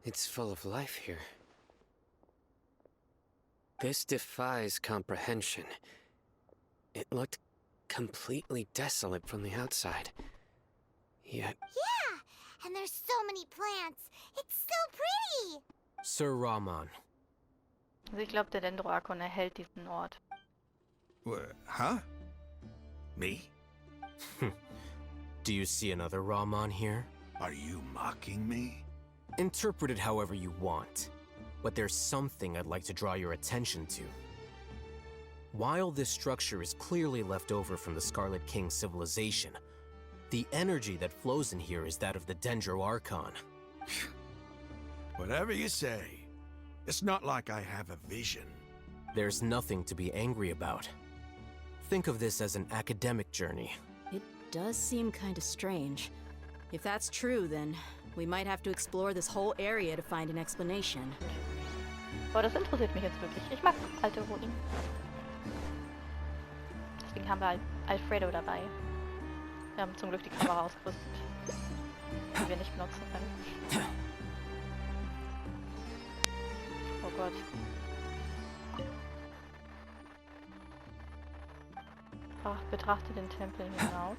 It's full of life here. This defies comprehension. It looked completely desolate from the outside. Yet... Yeah! And there's so many plants! It's so pretty! Sir Rahman. Also ich glaube, der Dendroarchon erhält diesen Ort. Huh? Me? Do you see another Rahman here? Are you mocking me? Interpret it however you want. But there's something I'd like to draw your attention to. While this structure is clearly left over from the Scarlet King civilization, the energy that flows in here is that of the Dendro Archon. Whatever you say. It's not like I have a vision. There's nothing to be angry about. Think of this as an academic journey. It does seem kind of strange. If that's true, then we might have to explore this whole area to find an explanation. Aber das interessiert mich jetzt wirklich. Ich mag alte Ruinen. Deswegen haben wir Alfredo dabei. Wir haben zum Glück die Kamera ausgerüstet, die wir nicht benutzen können. Oh Gott. Ach, betrachte den Tempel hinauf.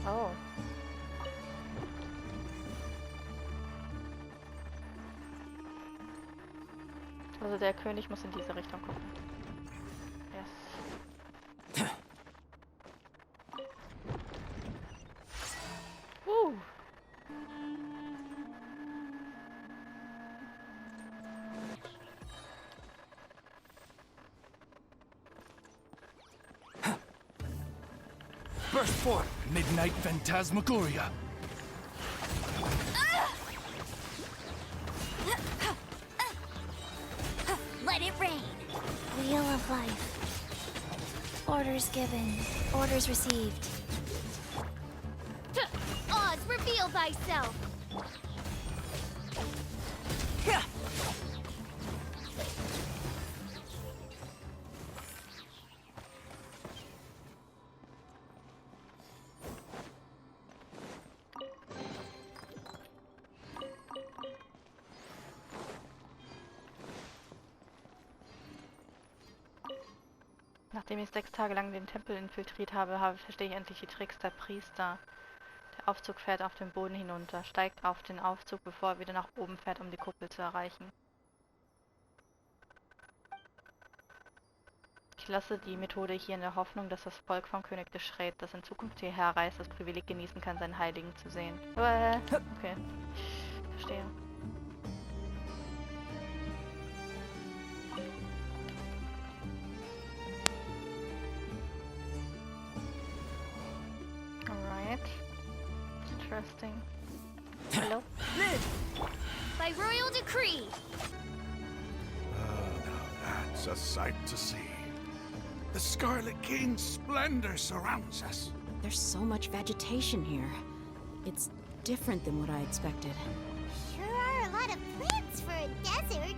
Oh. Also der König muss in diese Richtung gucken. Yes. Burst forth, midnight phantasmagoria. Let it rain. Wheel of life. Orders given. Orders received. Oz, reveal thyself. Nachdem ich 6 Tage lang den Tempel infiltriert habe, verstehe ich endlich die Tricks der Priester. Der Aufzug fährt auf den Boden hinunter, steigt auf den Aufzug, bevor er wieder nach oben fährt, um die Kuppel zu erreichen. Ich lasse die Methode hier in der Hoffnung, dass das Volk vom König de Schred, das in Zukunft hierher reist, das Privileg genießen kann, seinen Heiligen zu sehen. Okay, verstehe. Interesting. Hello? By royal decree. Oh, now that's a sight to see. The Scarlet King's splendor surrounds us. There's so much vegetation here. It's different than what I expected. Sure are a lot of plants for a desert.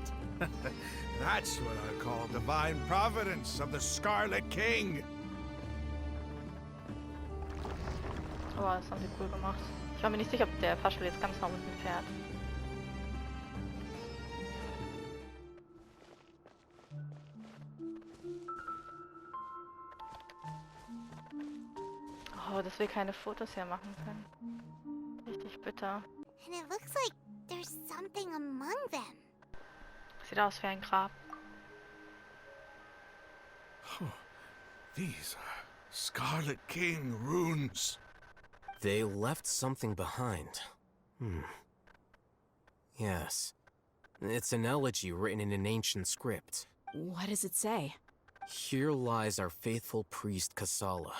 That's what I call divine providence of the Scarlet King. Oh, das haben sie cool gemacht. Ich war mir nicht sicher, ob der Fahrstuhl jetzt ganz nach unten fährt. Oh, dass wir keine Fotos hier machen können. Richtig bitter. And it looks like there's something among them. Sieht aus wie ein Grab. These are Scarlet King runes. They left something behind. Yes. It's an elegy written in an ancient script. What does it say? Here lies our faithful priest Kasala.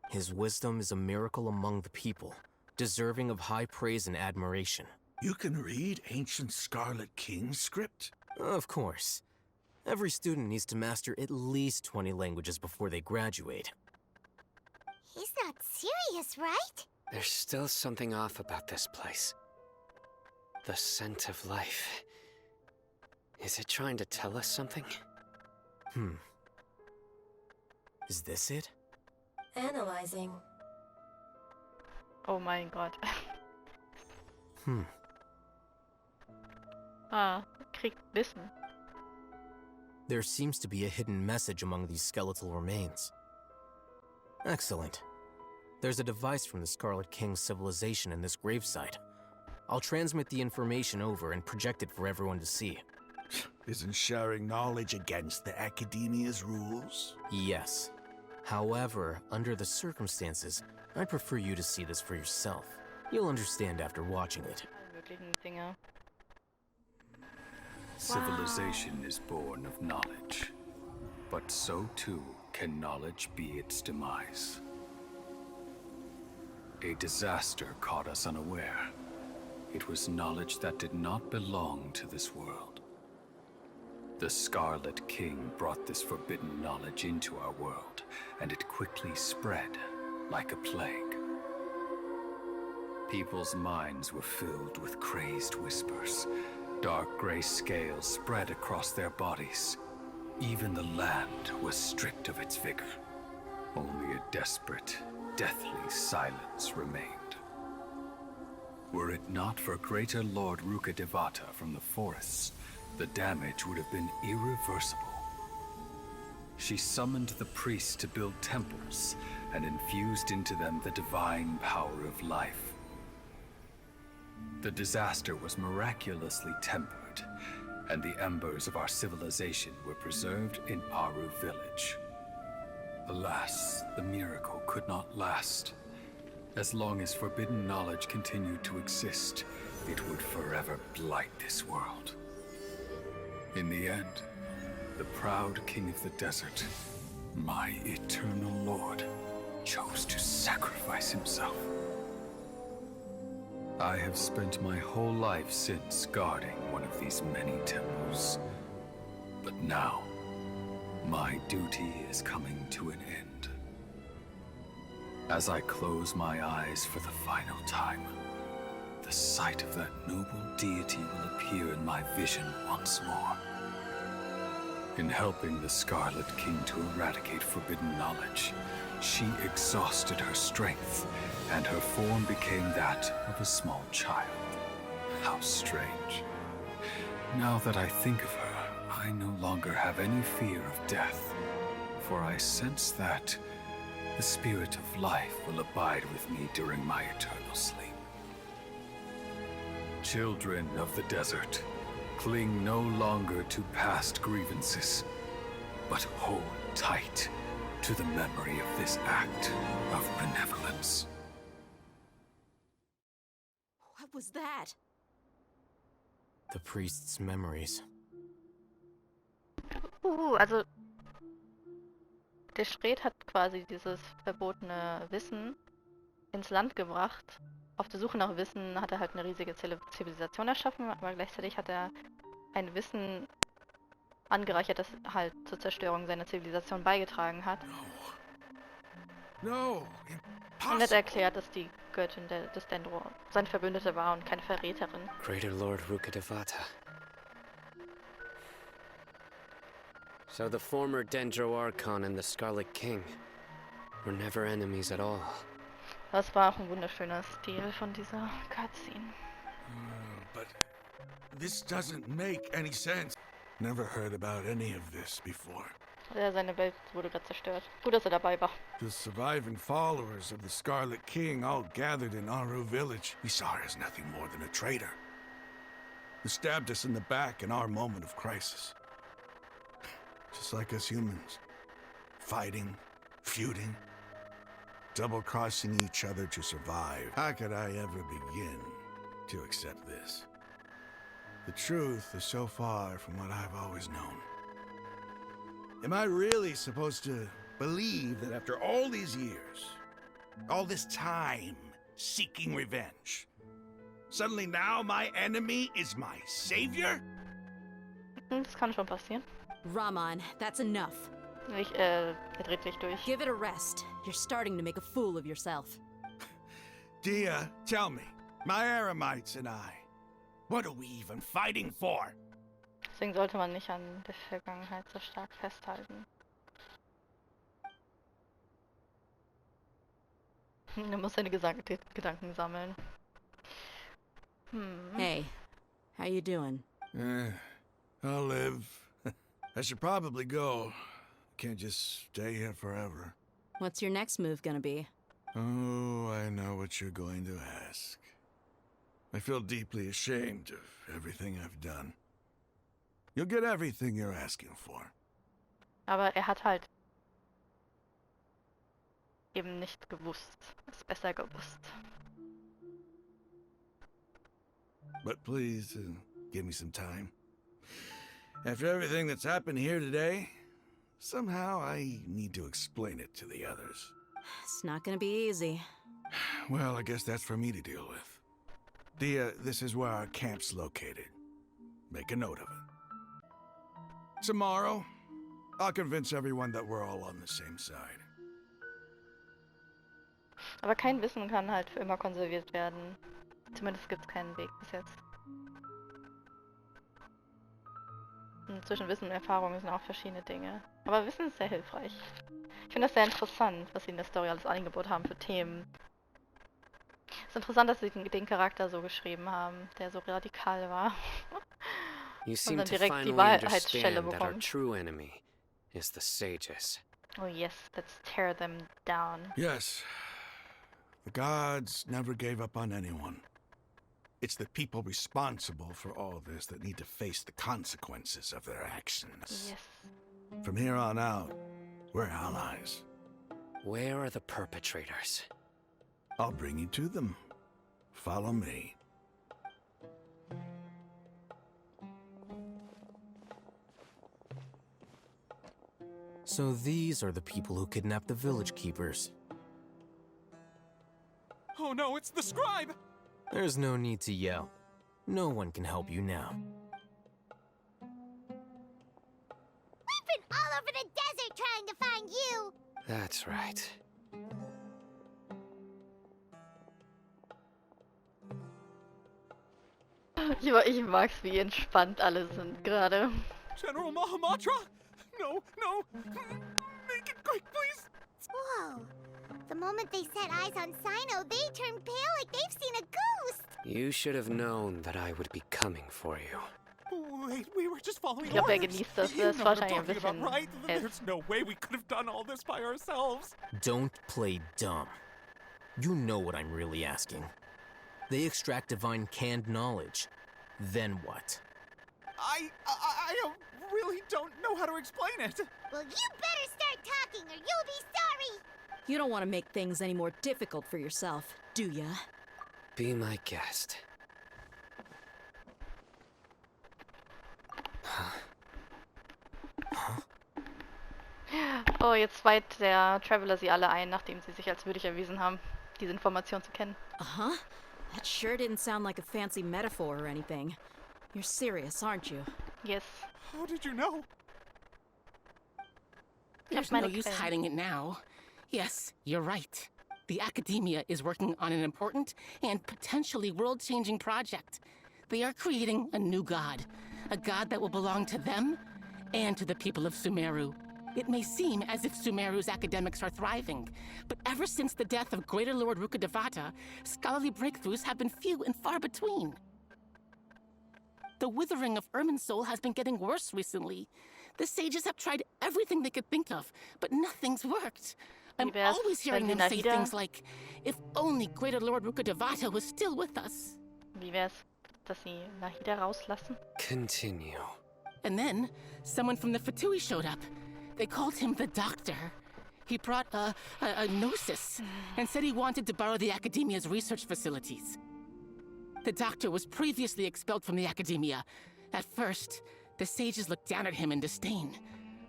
His wisdom is a miracle among the people, deserving of high praise and admiration. You can read ancient Scarlet King script? Of course. Every student needs to master at least 20 languages before they graduate. He's not serious, right? There's still something off about this place. The scent of life. Is it trying to tell us something? Is this it? Analyzing. Oh mein Gott. Hmm. Kriegt Wissen. There seems to be a hidden message among these skeletal remains. Excellent. There's a device from the Scarlet King's civilization in this gravesite. I'll transmit the information over and project it for everyone to see. Isn't sharing knowledge against the Academia's rules? Yes. However, under the circumstances, I'd prefer you to see this for yourself. You'll understand after watching it. Alle möglichen Dinge. Civilization is born of knowledge, but so too can knowledge be its demise. A disaster caught us unaware. It was knowledge that did not belong to this world. The Scarlet King brought this forbidden knowledge into our world, and it quickly spread like a plague. People's minds were filled with crazed whispers. Dark gray scales spread across their bodies. Even the land was stripped of its vigor. Only a desperate, deathly silence remained. Were it not for greater Lord Rukkhadevata from the forests, the damage would have been irreversible. She summoned the priests to build temples and infused into them the divine power of life. The disaster was miraculously tempered, and the embers of our civilization were preserved in Aru village. Alas, the miracle could not last. As long as forbidden knowledge continued to exist, it would forever blight this world. In the end, the proud king of the desert, my eternal lord, chose to sacrifice himself. I have spent my whole life since guarding one of these many temples. But now, my duty is coming to an end. As I close my eyes for the final time, the sight of that noble deity will appear in my vision once more. In helping the Scarlet King to eradicate forbidden knowledge, she exhausted her strength, and her form became that of a small child. How strange. Now that I think of her, I no longer have any fear of death, for I sense that the spirit of life will abide with me during my eternal sleep. Children of the desert, cling no longer to past grievances, but hold tight to the memory of this act of benevolence. What was that? The priest's memories. Also der Schred hat quasi dieses verbotene Wissen ins Land gebracht. Auf der Suche nach Wissen hat er halt eine riesige Zivilisation erschaffen, aber gleichzeitig hat er ein Wissen angereichert, das halt zur Zerstörung seiner Zivilisation beigetragen hat. No, Und hat erklärt, dass die Göttin des Dendro seine Verbündete war und keine Verräterin. Greater Lord Rukkhadevata. So the former Dendro Archon and the Scarlet King were never enemies at all. Das war auch ein wunderschöner Stil von dieser Cutscene. But this doesn't make any sense. Never heard about any of this before. Ja, seine Welt wurde gerade zerstört. Gut, dass er dabei war. The surviving followers of the Scarlet King all gathered in Aru village. We saw her as nothing more than a traitor, who stabbed us in the back in our moment of crisis. Just like us humans. Fighting, feuding, double-crossing each other to survive. How could I ever begin to accept this? The truth is so far from what I've always known. Am I really supposed to believe that after all these years, all this time seeking revenge, suddenly now my enemy is my savior? Das kann schon passieren. Rahman, that's enough. Er dreht sich durch. Give it a rest. You're starting to make a fool of yourself. Dia, tell me, my Aramites and I, what are we even fighting for? Deswegen sollte man nicht an der Vergangenheit so stark festhalten. Du musst deine Gedanken sammeln. Hey, how you doing? I'll live. I should probably go. Can't just stay here forever. What's your next move gonna be? Oh, I know what you're going to ask. I feel deeply ashamed of everything I've done. You'll get everything you're asking for. Aber er hat halt eben nicht gewusst. Es besser gewusst. But please, give me some time. After everything that's happened here today, somehow I need to explain it to the others. It's not gonna be easy. Well, I guess that's for me to deal with. This is where our camp's located. Make a note of it. Tomorrow, I'll convince everyone that we're all on the same side. Aber kein Wissen kann halt für immer konserviert werden. Zumindest gibt es keinen Weg bis jetzt. Und zwischen Wissen und Erfahrung sind auch verschiedene Dinge. Aber Wissen ist sehr hilfreich. Ich finde das sehr interessant, was sie in der Story alles angeboten haben für Themen. Es ist interessant, dass sie den Charakter so geschrieben haben, der so radikal war. You Und seem dann to direkt die finally Wahrheitsstelle understand that our bekommt. true enemy is the sages. Oh yes, let's tear them down. Yes. The gods never gave up on anyone. It's the people responsible for all this that need to face the consequences of their actions. Yes. From here on out, we're allies. Where are the perpetrators? I'll bring you to them. Follow me. So these are the people who kidnapped the village keepers. Oh no, it's the scribe! There's no need to yell. No one can help you now. We've been all over the desert trying to find you! That's right. Ich mag's, wie entspannt alle sind gerade. General Mahamatra? No, no! Make it quick, please! Whoa. The moment they set eyes on Sino, they turned pale like they've seen a ghost! You should have known that I would be coming for you. Wait, we were just following Ich glaube, er orders. genießt das. You Das ist know what I'm wahrscheinlich ein talking about, bisschen right? F. There's no way we could have done all this by ourselves. Don't play dumb. You know what I'm really asking. They extract divine canned knowledge. Then what? I really don't know how to explain it. Well, you better start talking or you'll be sorry! You don't want to make things any more difficult for yourself, do ya? Be my guest. Oh, jetzt weiht der Traveler sie alle ein, nachdem sie sich als würdig erwiesen haben, diese Information zu kennen. Uh-huh. That sure didn't sound like a fancy metaphor or anything. You're serious, aren't you? Yes. How did you know? There's meine no use Quellen. hiding it now. Yes, you're right. The Academia is working on an important and potentially world-changing project. They are creating a new god. A god that will belong to them and to the people of Sumeru. It may seem as if Sumeru's academics are thriving, but ever since the death of Greater Lord Rukkhadevata, scholarly breakthroughs have been few and far between. The withering of Irminsul has been getting worse recently. The sages have tried everything they could think of, but nothing's worked. I'm Wie wär's, always hearing wenn them sie say Nahida- things like, if only Greater Lord Rukkhadevata was still with us. Wie wär's, dass sie Nahida rauslassen? Continue. And then, someone from the Fatui showed up. They called him the Doctor. He brought a gnosis and said he wanted to borrow the Academia's research facilities. The Doctor was previously expelled from the Academia. At first, the sages looked down at him in disdain.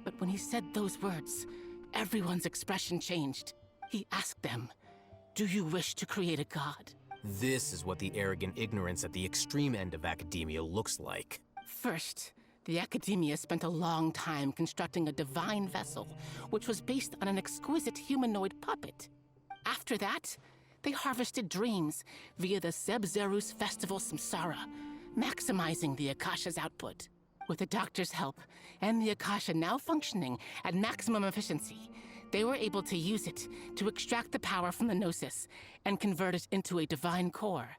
But when he said those words, everyone's expression changed. He asked them, "Do you wish to create a god?" This is what the arrogant ignorance at the extreme end of academia looks like. First, the Academia spent a long time constructing a divine vessel, which was based on an exquisite humanoid puppet. After that, they harvested dreams via the Zeb-Zerus festival Samsara, maximizing the Akasha's output. With the Doctor's help, and the Akasha now functioning at maximum efficiency, They were able to use it to extract the power from the Gnosis and convert it into a divine core.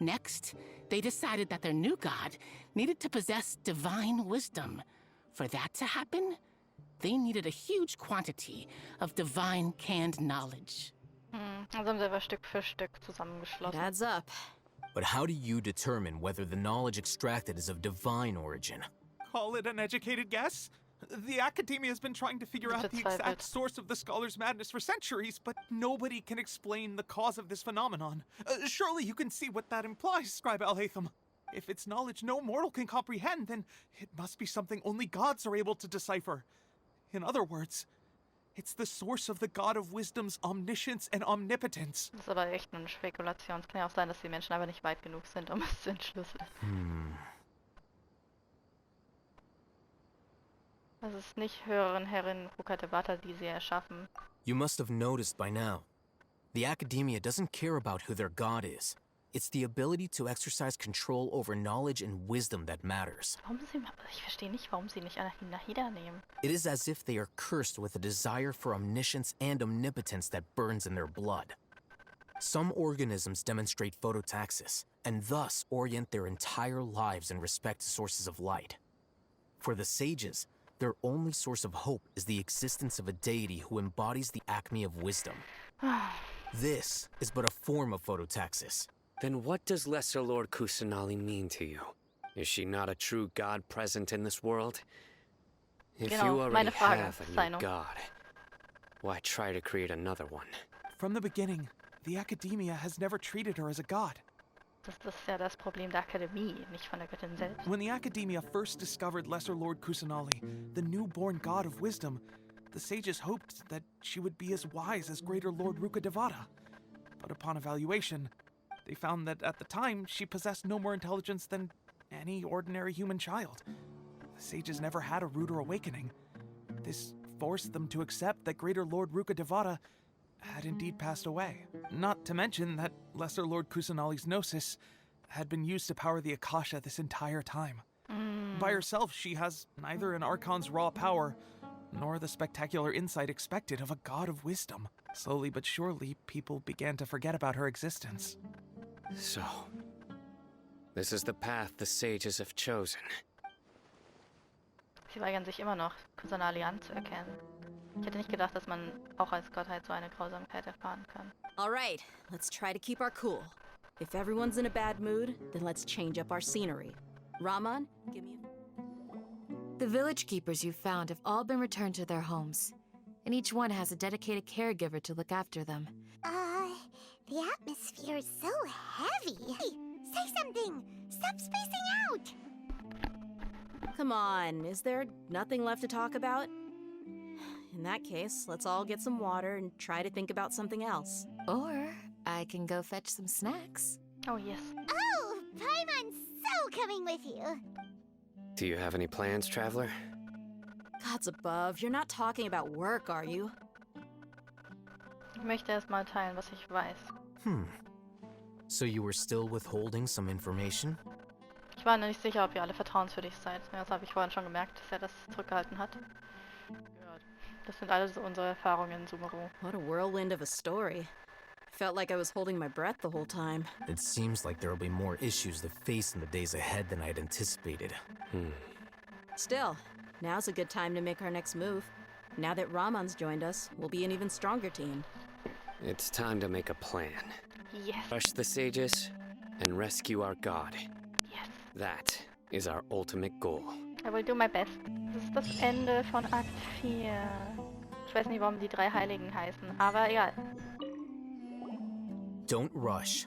Next, they decided that their new god needed to possess divine wisdom. For that to happen, they needed a huge quantity of divine canned knowledge. Also haben sie aber Stück für Stück It zusammengeschlossen. adds up. But how do you determine whether the knowledge extracted is of divine origin? Call it an educated guess? The Academia has been trying to figure out the exact source of the scholar's madness for centuries, but nobody can explain the cause of this phenomenon. Surely you can see what that implies, Scribe Al-Haytham. If it's knowledge no mortal can comprehend, then it must be something only gods are able to decipher. In other words, it's the source of the God of Wisdom's omniscience and omnipotence. Das ist aber echt eine Spekulation. Es kann ja auch sein, dass die Menschen aber nicht weit genug sind, um es zu entschlüsseln. Das ist nicht Höheren Herrin Rukkhadevata, die sie erschaffen. You must have noticed by now. The Academia doesn't care about who their god is. It's the ability to exercise control over knowledge and wisdom that matters. Ich verstehe nicht, warum sie nicht Nahida nehmen. It is as if they are cursed with a desire for omniscience and omnipotence that burns in their blood. Some organisms demonstrate phototaxis, and thus orient their entire lives in respect to sources of light. For the sages, their only source of hope is the existence of a deity who embodies the acme of wisdom. This is but a form of phototaxis. Then what does Lesser Lord Kusanali mean to you? Is she not a true god present in this world? If you already have a new god, why try to create another one? From the beginning, the Academia has never treated her as a god. Das ist ja das Problem der Akademie, nicht von der Göttin selbst. When the Academia first discovered Lesser Lord Kusanali, the newborn god of wisdom, the sages hoped that she would be as wise as Greater Lord Rukkhadevata. But upon evaluation, they found that at the time she possessed no more intelligence than any ordinary human child. The sages never had a ruder awakening. This forced them to accept that Greater Lord Rukkhadevata had indeed passed away. Not to mention that Lesser Lord Kusanali's Gnosis had been used to power the Akasha this entire time. By herself, she has neither an Archon's raw power, nor the spectacular insight expected of a god of wisdom. Slowly but surely, people began to forget about her existence. So, this is the path the sages have chosen. Sie weigern sich immer noch, Kusanali anzuerkennen. Ich hätte nicht gedacht, dass man auch als Gottheit so eine Grausamkeit erfahren kann. All right, let's try to keep our cool. If everyone's in a bad mood, then let's change up our scenery. Raman, give me The village keepers you found have all been returned to their homes, and each one has a dedicated caregiver to look after them. The atmosphere is so heavy. Hey, say something! Stop spacing out! Come on, is there nothing left to talk about? In that case, let's all get some water and try to think about something else. Or I can go fetch some snacks. Oh, yes. Oh, Paimon's so coming with you. Do you have any plans, traveler? Gods above, you're not talking about work, are you? Ich möchte erst mal teilen, was ich weiß. So you were still withholding some information? Ich war nicht sicher, ob ihr alle vertrauenswürdig seid. Das habe ich vorhin schon gemerkt, dass er das zurückgehalten hat. Das sind alles unsere Erfahrungen, Sumeru. What a whirlwind of a story. I felt like I was holding my breath the whole time. It seems like there will be more issues to face in the days ahead than I'd anticipated. Still, now's a good time to make our next move. Now that Raman's joined us, we'll be an even stronger team. It's time to make a plan. Yes. Crush the sages and rescue our god. Yes. That is our ultimate goal. I will do my best. Das ist das Ende von Akt 4. Ich weiß nicht, warum die 3 Heiligen heißen, aber egal. Don't rush.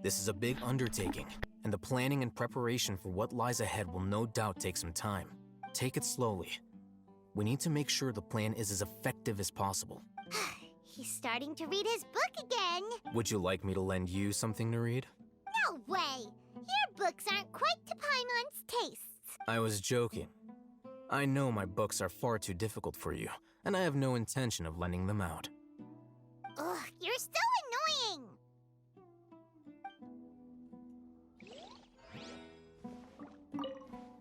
This is a big undertaking, and the planning and preparation for what lies ahead will no doubt take some time. Take it slowly. We need to make sure the plan is as effective as possible. He's starting to read his book again. Would you like me to lend you something to read? No way! Your books aren't quite to Paimon's tastes. I was joking. I know my books are far too difficult for you, and I have no intention of lending them out. Ugh, you're so annoying!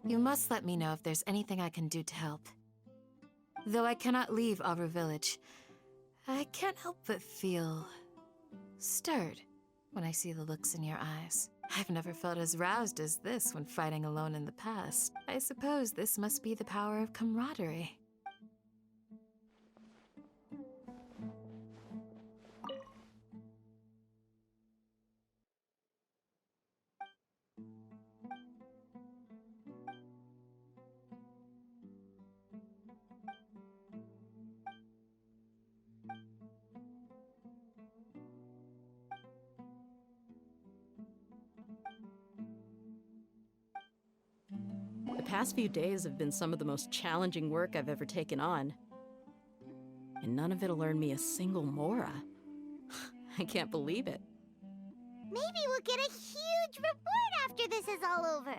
You must let me know if there's anything I can do to help. Though I cannot leave Aru village, I can't help but feel stirred when I see the looks in your eyes. I've never felt as roused as this when fighting alone in the past. I suppose this must be the power of camaraderie. The past few days have been some of the most challenging work I've ever taken on. And none of it'll earn me a single mora. I can't believe it. Maybe we'll get a huge reward after this is all over.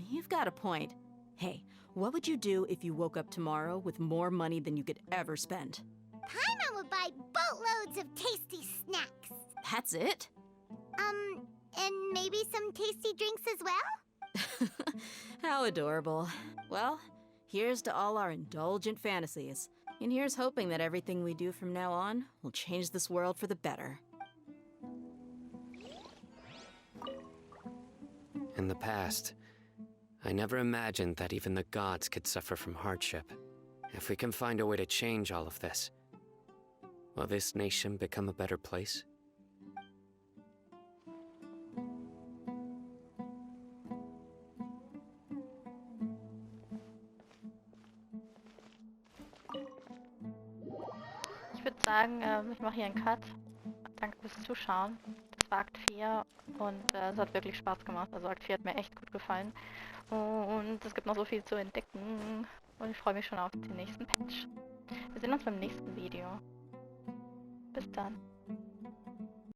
You've got a point. Hey, what would you do if you woke up tomorrow with more money than you could ever spend? Paimon would buy boatloads of tasty snacks. That's it? And maybe some tasty drinks as well? How adorable. Well, here's to all our indulgent fantasies. And here's hoping that everything we do from now on will change this world for the better. In the past, I never imagined that even the gods could suffer from hardship. If we can find a way to change all of this, will this nation become a better place? Ich würde sagen, ich mache hier einen Cut. Danke fürs Zuschauen. Das war Akt 4 und es hat wirklich Spaß gemacht. Also Akt 4 hat mir echt gut gefallen. Und es gibt noch so viel zu entdecken. Und ich freue mich schon auf den nächsten Patch. Wir sehen uns beim nächsten Video. Bis dann.